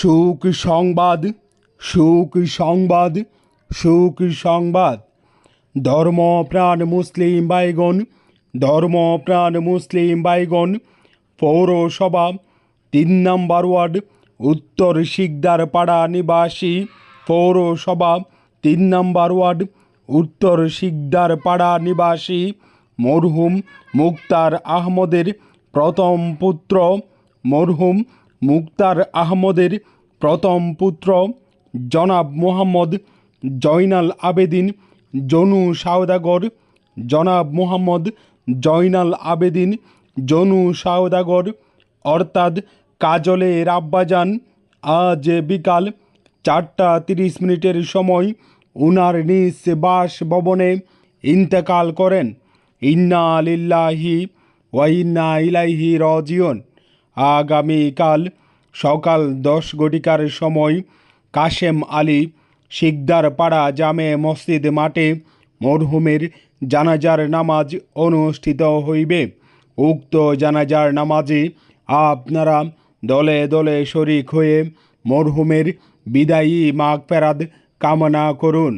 সুখ সংবাদ, সুখ সংবাদ, সুখ সংবাদ। ধর্মপ্রাণ মুসলিম ভাইগণ, ধর্মপ্রাণ মুসলিম ভাইগণ, পৌরসভা ৩ নম্বর ওয়ার্ড উত্তর শিকদার পাড়া নিবাসী, পৌরসভা ৩ নম্বর ওয়ার্ড উত্তর শিকদার পাড়া নিবাসী মরহুম মুক্তার আহমদের প্রথম পুত্র, মরহুম মুক্তার আহমদের প্রথম পুত্র জনাব মোহাম্মদ জয়নাল আবেদিন জনু সওদাগর, জনাব মোহাম্মদ জয়নাল আবেদিন জনু সওদাগর অর্থাৎ কাজলের আব্বাজান আজ বিকাল 4:30 সময় উনার নিজ বাসভবনে ইন্তেকাল করেন। ইন্না লিল্লাহি ওয়া ইন্না ইলাইহি রাজিউন। আগামীকাল সকাল 10 ঘটিকার সময় কাশেম আলী শিকদার পাড়া জামে মসজিদ মাঠে মরহুমের জানাজার নামাজ অনুষ্ঠিত হইবে। উক্ত জানাজার নামাজে আপনারা দলে দলে শরিক হয়ে মরহুমের বিদায়ী মাগফিরাত কামনা করুন।